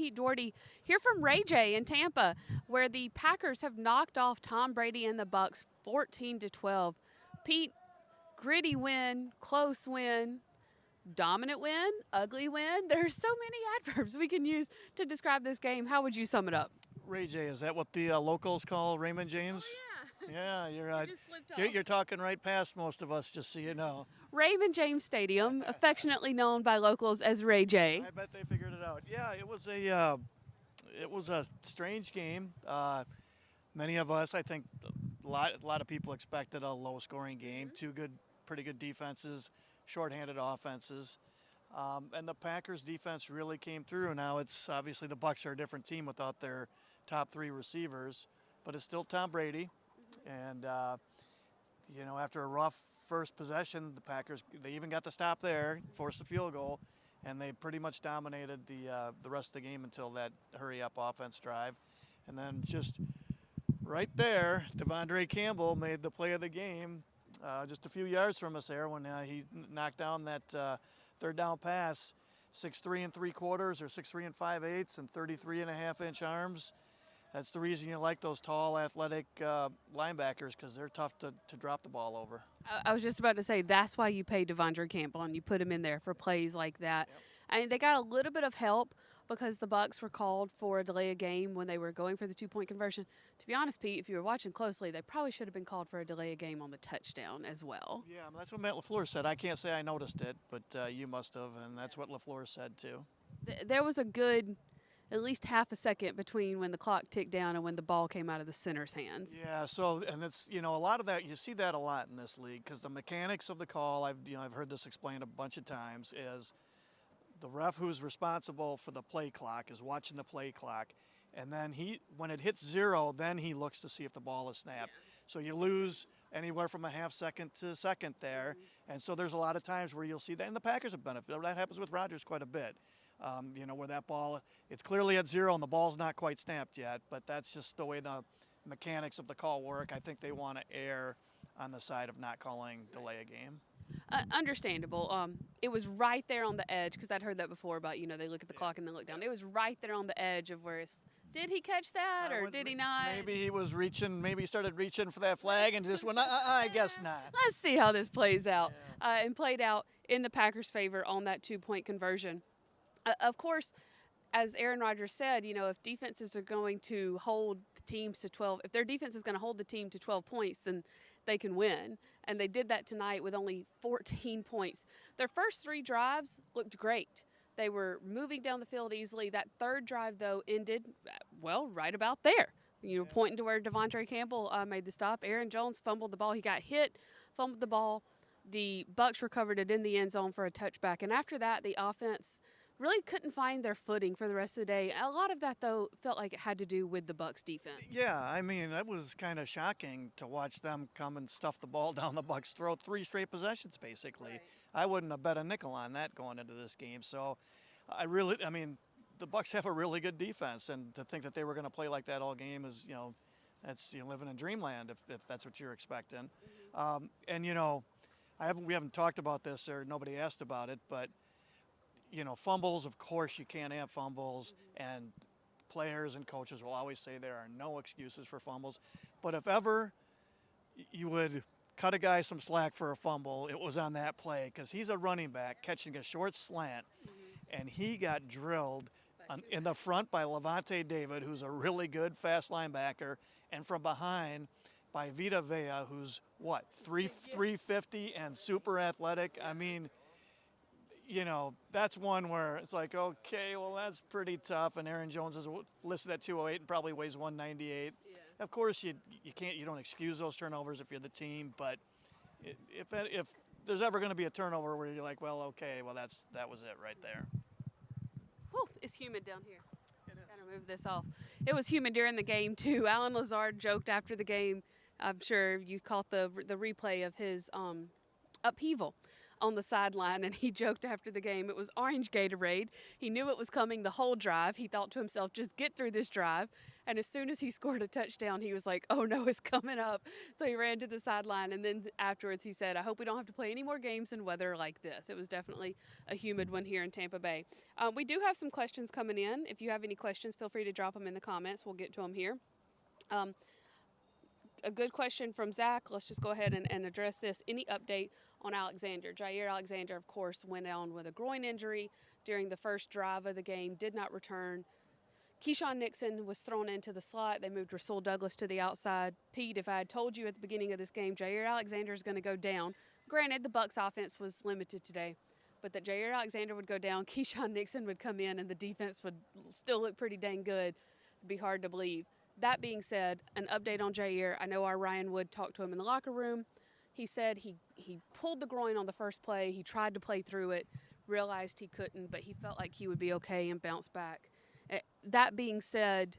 Pete Dougherty here from Ray J in Tampa, where the Packers have knocked off Tom Brady and the Bucs 14-12. Pete, gritty win, close win, dominant win, ugly win. There's so many adverbs we can use to describe this game. How would you sum it up? Ray J, is that what the locals call Raymond James? Oh, Yeah, you're You just slipped off. you're talking right past most of us, just so you know. Raymond James Stadium, affectionately known by locals as Ray J. I bet they figured it out. Yeah, it was a strange game. Many of us, I think, a lot of people expected a low-scoring game. Two pretty good defenses, shorthanded offenses, and the Packers' defense really came through. Now it's obviously the Bucs are a different team without their top three receivers, but it's still Tom Brady. And, after a rough first possession, the Packers, they even got the stop there, forced the field goal, and they pretty much dominated the rest of the game until that hurry-up offense drive. And then just right there, Devondre Campbell made the play of the game just a few yards from us there when he knocked down that third down pass, 6'3 3/4 or 6'3 5/8 and 33.5-inch arms. That's the reason you like those tall, athletic linebackers, because they're tough to drop the ball over. I was just about to say that's why you pay Devondre Campbell and you put him in there for plays like that. Yep. And they got a little bit of help because the Bucs were called for a delay of game when they were going for the 2-point conversion. To be honest, Pete, if you were watching closely, they probably should have been called for a delay of game on the touchdown as well. Yeah, that's what Matt LaFleur said. I can't say I noticed it, but you must have, and that's what LaFleur said too. There was a good at least half a second between when the clock ticked down and when the ball came out of the center's hands. Yeah, so, and it's, a lot of that, you see that a lot in this league, because the mechanics of the call, I've heard this explained a bunch of times, is the ref who's responsible for the play clock is watching the play clock, and then when it hits 0, then he looks to see if the ball is snapped. Yeah. So you lose anywhere from a half second to a second there, and so there's a lot of times where you'll see that, and the Packers have benefited. That happens with Rodgers quite a bit. Where that ball, it's clearly at 0 and the ball's not quite snapped yet, but that's just the way the mechanics of the call work. I think they want to err on the side of not calling delay a game. Understandable. It was right there on the edge, because I'd heard that before about, they look at the clock and then look down. It was right there on the edge of where did he catch that or did he not? Maybe he was reaching, maybe he started reaching for that flag and just went, I guess not. Let's see how this plays out. And played out in the Packers' favor on that 2-point conversion. Of course, as Aaron Rodgers said, if defenses are going to hold the teams to 12, if their defense is going to hold the team to 12 points, then they can win. And they did that tonight with only 14 points. Their first 3 drives looked great. They were moving down the field easily. That third drive, though, ended, right about there. You were pointing to where Devondre Campbell made the stop. Aaron Jones fumbled the ball. He got hit, fumbled the ball. The Bucs recovered it in the end zone for a touchback. And after that, the offense really couldn't find their footing for the rest of the day. A lot of that, though, felt like it had to do with the Bucs defense. Yeah, I mean, that was kind of shocking to watch them come and stuff the ball down the Bucs' throat 3 straight possessions, basically. Right. I wouldn't have bet a nickel on that going into this game. So, the Bucs have a really good defense, and to think that they were going to play like that all game is, that's living in dreamland if that's what you're expecting. Mm-hmm. We haven't talked about this or nobody asked about it, but fumbles, of course you can't have fumbles, and players and coaches will always say there are no excuses for fumbles. But if ever you would cut a guy some slack for a fumble, it was on that play, because he's a running back catching a short slant, and he got drilled in the front by Levante David, who's a really good fast linebacker, and from behind by Vita Vea, who's, 350 and super athletic. I mean, that's one where it's like, okay, well, that's pretty tough. And Aaron Jones is listed at 208 and probably weighs 198. Yeah. Of course, you don't excuse those turnovers if you're the team, but if there's ever going to be a turnover where you're like, well, okay, well, that was it right there. Whew, it's humid down here. It is. Gotta move this off. It was humid during the game, too. Alan Lazard joked after the game. I'm sure you caught the replay of his upheaval on the sideline, and he joked after the game it was orange Gatorade. He knew it was coming the whole drive. He thought to himself, just get through this drive. And as soon as he scored a touchdown, he was like, oh no, it's coming up. So he ran to the sideline, and then afterwards he said, I hope we don't have to play any more games in weather like this. It was definitely a humid one here in Tampa Bay. We do have some questions coming in. If you have any questions, feel free to drop them in the comments. We'll get to them here. A good question from Zach. Let's just go ahead and address this. Any update on Alexander? Jair Alexander, of course, went down with a groin injury during the first drive of the game, did not return. Keyshawn Nixon was thrown into the slot. They moved Rasul Douglas to the outside. Pete, if I had told you at the beginning of this game, Jair Alexander is going to go down. Granted, the Bucs offense was limited today, but that Jair Alexander would go down, Keyshawn Nixon would come in, and the defense would still look pretty dang good. It'd be hard to believe. That being said, an update on Jair. I know our Ryan Wood talked to him in the locker room. He said he pulled the groin on the first play. He tried to play through it, realized he couldn't, but he felt like he would be okay and bounce back. That being said,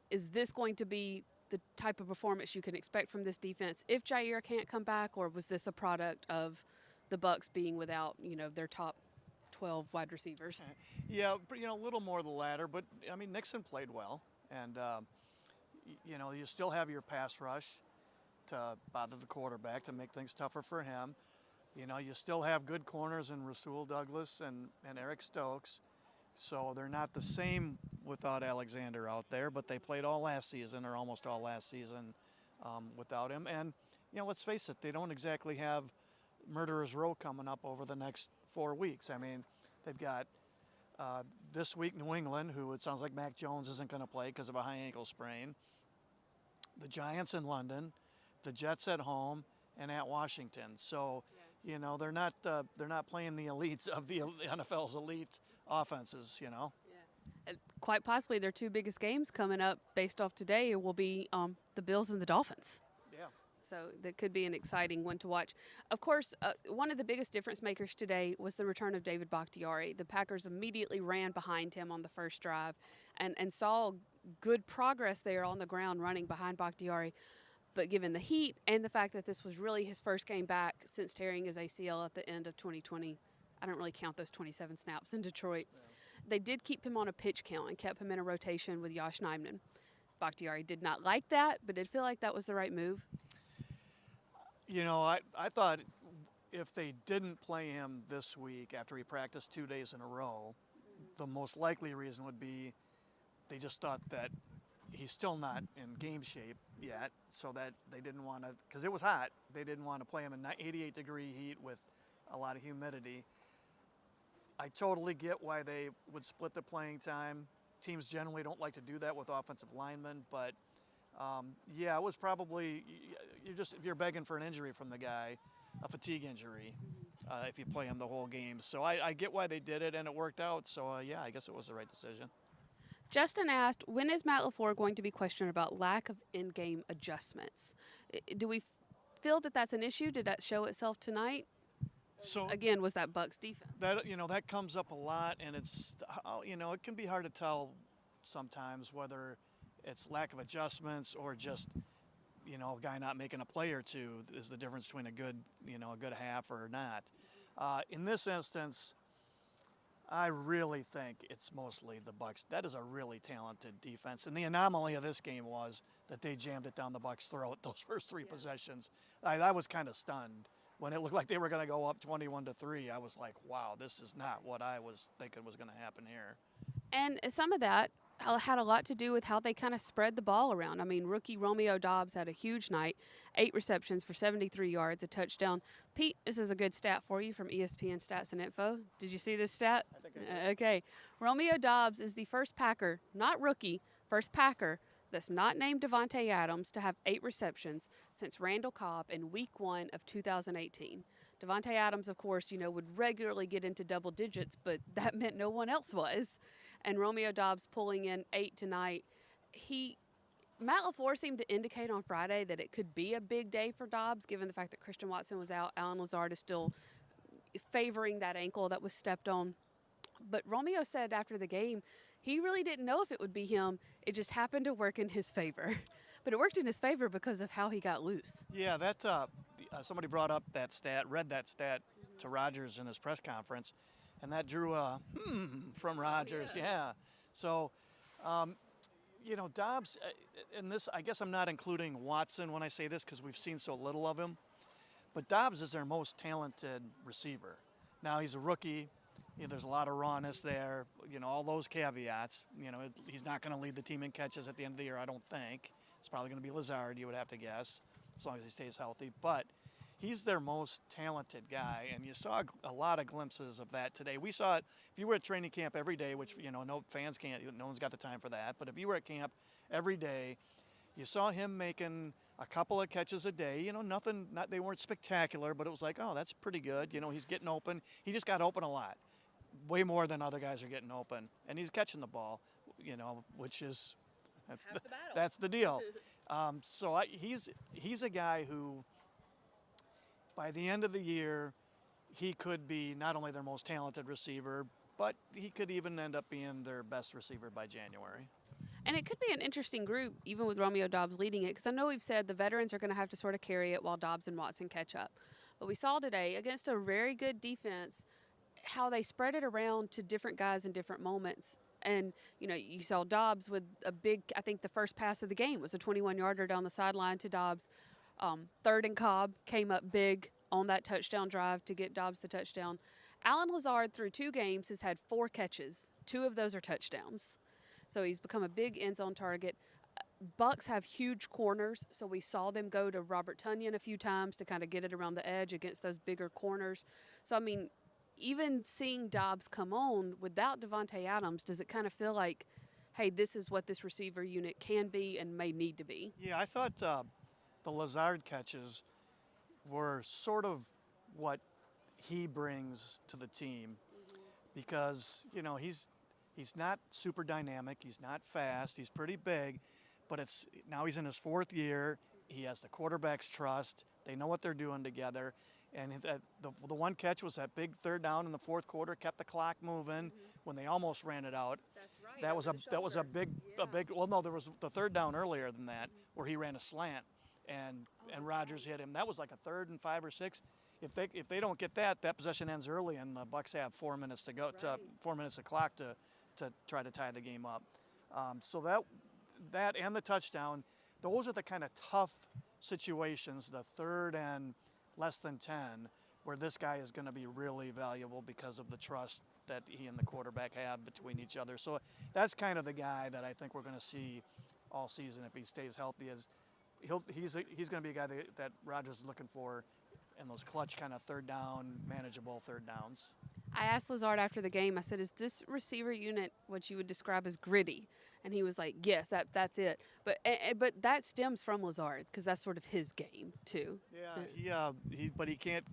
is this going to be the type of performance you can expect from this defense if Jair can't come back, or was this a product of the Bucs being without, their top 12 wide receivers? Yeah, a little more the latter, but I mean Nixon played well, and you still have your pass rush to bother the quarterback to make things tougher for him. You still have good corners in Rasul Douglas and Eric Stokes. So they're not the same without Alexander out there, but they played all last season, or almost all last season, without him. And, let's face it, they don't exactly have Murderer's Row coming up over the next 4 weeks. I mean, they've got this week New England, who it sounds like Mac Jones isn't going to play because of a high ankle sprain. The Giants in London, the Jets at home, and at Washington. So, they're not playing the elites of the NFL's elite offenses, Yeah. Quite possibly their two biggest games coming up based off today will be the Bills and the Dolphins. Yeah. So that could be an exciting one to watch. Of course, one of the biggest difference makers today was the return of David Bakhtiari. The Packers immediately ran behind him on the first drive and saw good progress there on the ground running behind Bakhtiari. But given the heat and the fact that this was really his first game back since tearing his ACL at the end of 2020, I don't really count those 27 snaps in Detroit. Yeah. They did keep him on a pitch count and kept him in a rotation with Josh Nijman. Bakhtiari did not like that, but did feel like that was the right move. I thought if they didn't play him this week after he practiced 2 days in a row, the most likely reason would be they just thought that he's still not in game shape yet, so that they didn't want to, because it was hot, they didn't want to play him in 88-degree heat with a lot of humidity. I totally get why they would split the playing time. Teams generally don't like to do that with offensive linemen, but it was probably you're begging for an injury from the guy, a fatigue injury, if you play him the whole game. So I get why they did it, and it worked out. So I guess it was the right decision. Justin asked, when is Matt LaFleur going to be questioned about lack of in-game adjustments? Do we feel that that's an issue? Did that show itself tonight? So again, was that Bucs defense? That comes up a lot, and it's it can be hard to tell sometimes whether it's lack of adjustments or just a guy not making a play or two is the difference between a good half or not. In this instance, I really think it's mostly the Bucs. That is a really talented defense, and the anomaly of this game was that they jammed it down the Bucs' throat those first three possessions. I was kind of stunned. When it looked like they were going to go up 21-3, I was like, wow, this is not what I was thinking was going to happen here. And some of that had a lot to do with how they kind of spread the ball around. I mean, rookie Romeo Dobbs had a huge night, 8 receptions for 73 yards, a touchdown. Pete, this is a good stat for you from ESPN Stats and Info. Did you see this stat? I think I did. Okay. Romeo Dobbs is the first Packer, not rookie, first Packer that's not named Davante Adams to have 8 receptions since Randall Cobb in Week 1 of 2018. Davante Adams, of course, would regularly get into double digits, but that meant no one else was. And Romeo Dobbs pulling in 8 tonight. Matt LaFleur seemed to indicate on Friday that it could be a big day for Dobbs, given the fact that Christian Watson was out. Allen Lazard is still favoring that ankle that was stepped on. But Romeo said after the game, he really didn't know if it would be him. It just happened to work in his favor. But it worked in his favor because of how he got loose. Yeah, that somebody brought up that stat, read that stat to Rodgers in his press conference, and that drew a from Rodgers. Yeah. So, Dobbs, in this, I guess I'm not including Watson when I say this because we've seen so little of him, but Dobbs is their most talented receiver. Now, he's a rookie. There's a lot of rawness there, all those caveats. He's not going to lead the team in catches at the end of the year, I don't think. It's probably going to be Lazard, you would have to guess, as long as he stays healthy. But he's their most talented guy, and you saw a lot of glimpses of that today. We saw it if you were at training camp every day, which, no fans can't, no one's got the time for that. But if you were at camp every day, you saw him making a couple of catches a day. They weren't spectacular, but it was like, oh, that's pretty good. He's getting open. He just got open a lot. Way more than other guys are getting open, and he's catching the ball, which is that's the deal. He's a guy who, by the end of the year, he could be not only their most talented receiver, but he could even end up being their best receiver by January. And it could be an interesting group, even with Romeo Dobbs leading it, because I know we've said the veterans are going to have to sort of carry it while Dobbs and Watson catch up. But we saw today, against a very good defense, how they spread it around to different guys in different moments. And, you saw Dobbs with a big, I think the first pass of the game was a 21-yarder down the sideline to Dobbs. Third and Cobb came up big on that touchdown drive to get Dobbs the touchdown. Allen Lazard, through 2 games, has had 4 catches. 2 of those are touchdowns. So he's become a big end zone target. Bucs have huge corners, so we saw them go to Robert Tonyan a few times to kind of get it around the edge against those bigger corners. So, even seeing Dobbs come on without Devontae Adams, does it kind of feel like, hey, this is what this receiver unit can be and may need to be? Yeah, I thought the Lazard catches were sort of what he brings to the team because, he's not super dynamic. He's not fast. He's pretty big, but now he's in his 4th year. He has the quarterback's trust. They know what they're doing together. And the one catch was that big 3rd down in the 4th quarter, kept the clock moving when they almost ran it out. That's right. That was a big. Well, no, there was the 3rd down earlier than that where he ran a slant and Rodgers hit him. That was like a 3rd and 5 or 6. If they don't get that possession ends early, and the Bucs have 4 minutes to go, 4 minutes of clock to try to tie the game up. So that and the touchdown, those are the kind of tough situations. The 3rd and less than 10, where this guy is going to be really valuable because of the trust that he and the quarterback have between each other. So that's kind of the guy that I think we're going to see all season if he stays healthy. He's going to be a guy that Rodgers is looking for in those clutch kind of 3rd down, manageable 3rd downs. I asked Lazard after the game, I said, is this receiver unit what you would describe as gritty? And he was like, yes, that's it. But that stems from Lazard because that's sort of his game too. Yeah, but he can't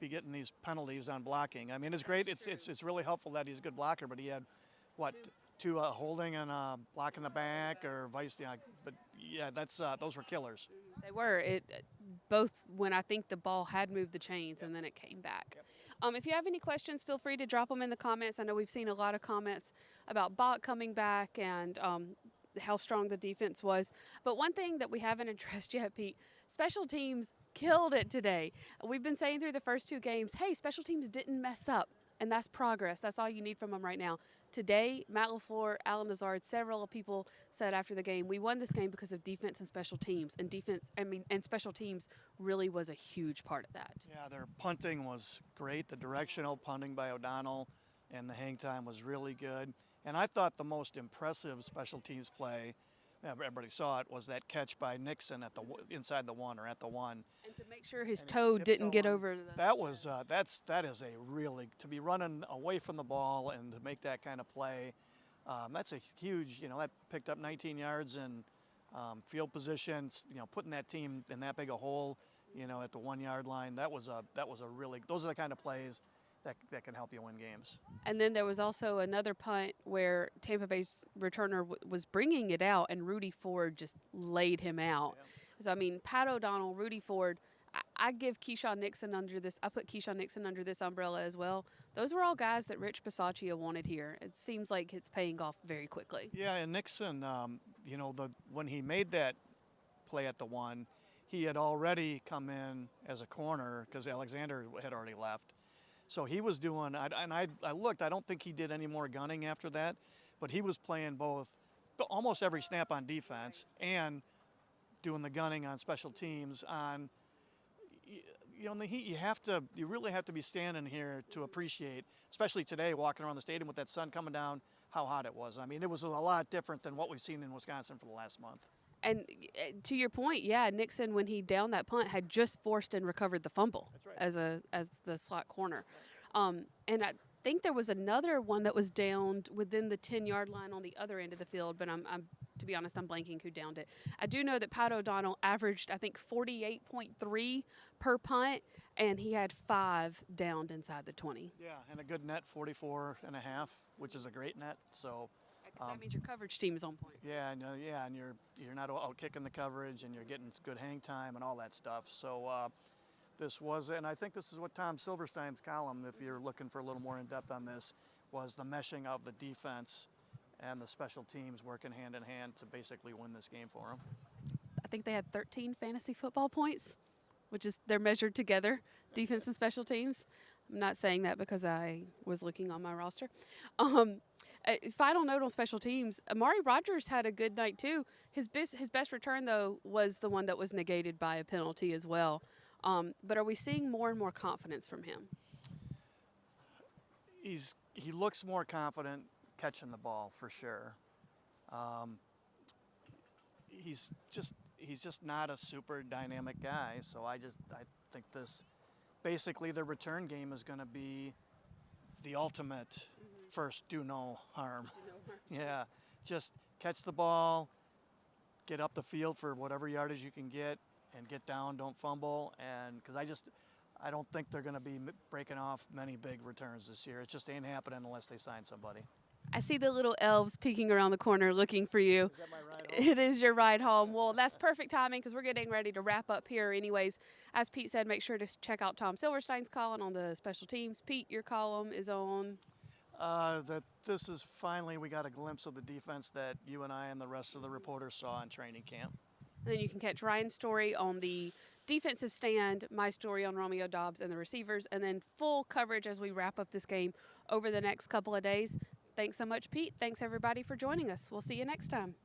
be getting these penalties on blocking. It's great. It's really helpful that he's a good blocker, but he had, two holding and blocking the back or vice. Yeah, but yeah, those were killers. They were. Both when I think the ball had moved the chains and then it came back. Yep. If you have any questions, feel free to drop them in the comments. I know we've seen a lot of comments about Bach coming back and how strong the defense was. But one thing that we haven't addressed yet, Pete, special teams killed it today. We've been saying through the first 2 games, hey, special teams didn't mess up. And that's progress. That's all you need from them right now. Today, Matt LaFleur, Allen Lazard, several people said after the game, we won this game because of defense and special teams. And special teams really was a huge part of that. Yeah, their punting was great. The directional punting by O'Donnell and the hang time was really good. And I thought the most impressive special teams play, everybody saw it, was that catch by Nixon at inside the 1 or at the 1. And to make sure his toe didn't get over the. That is a really, to be running away from the ball and to make that kind of play, that's a huge, that picked up 19 yards in field positions, putting that team in that big a hole, at the 1 yard line. That was a really, those are the kind of plays that can help you win games. And then there was also another punt where Tampa Bay's returner was bringing it out, and Rudy Ford just laid him out. Yeah. So, Pat O'Donnell, Rudy Ford, I give Keyshawn Nixon under this. I put Keyshawn Nixon under this umbrella as well. Those were all guys that Rich Bisaccia wanted here. It seems like it's paying off very quickly. Yeah, and Nixon, when he made that play at the 1, he had already come in as a corner because Alexander had already left. So he was doing, I looked, I don't think he did any more gunning after that, but he was playing both, almost every snap on defense and doing the gunning on special teams. On, you know, in the heat, you really have to be standing here to appreciate, especially today, walking around the stadium with that sun coming down, how hot it was. I mean, it was a lot different than what we've seen in Wisconsin for the last month. And to your point, yeah, Nixon, when he downed that punt, had just forced and recovered the fumble. That's right. as the slot corner. And I think there was another one that was downed within the 10-yard line on the other end of the field, but I'm to be honest, I'm blanking who downed it. I do know that Pat O'Donnell averaged, I think, 48.3 per punt, and he had 5 downed inside the 20. Yeah, and a good net, 44.5, which is a great net. So that means your coverage team is on point. Yeah, and you're not out kicking the coverage, and you're getting good hang time and all that stuff. So this was, and I think this is what Tom Silverstein's column, if you're looking for a little more in depth on this, was the meshing of the defense and the special teams working hand in hand to basically win this game for them. I think they had 13 fantasy football points, which is they're measured together, defense and special teams. I'm not saying that because I was looking on my roster. Final note on special teams, Amari Rogers had a good night too. His best return, though, was the one that was negated by a penalty as well. But are we seeing more and more confidence from him? He looks more confident catching the ball for sure. He's just not a super dynamic guy. So I think this basically the return game is going to be the ultimate first do no harm. Yeah, just catch the ball, get up the field for whatever yardage you can get, and get down, don't fumble. And because I don't think they're going to be breaking off many big returns this year. It just ain't happening unless they sign somebody. I see the little elves peeking around the corner looking for you. Is that my ride home? It is your ride home. Well, that's perfect timing because we're getting ready to wrap up here anyways. As Pete said, make sure to check out Tom Silverstein's column on the special teams. Pete, your column is on? That this is finally, we got a glimpse of the defense that you and I and the rest of the reporters saw in training camp. And then you can catch Ryan's story on the defensive stand, my story on Romeo Dobbs and the receivers, and then full coverage as we wrap up this game over the next couple of days. Thanks so much, Pete. Thanks, everybody, for joining us. We'll see you next time.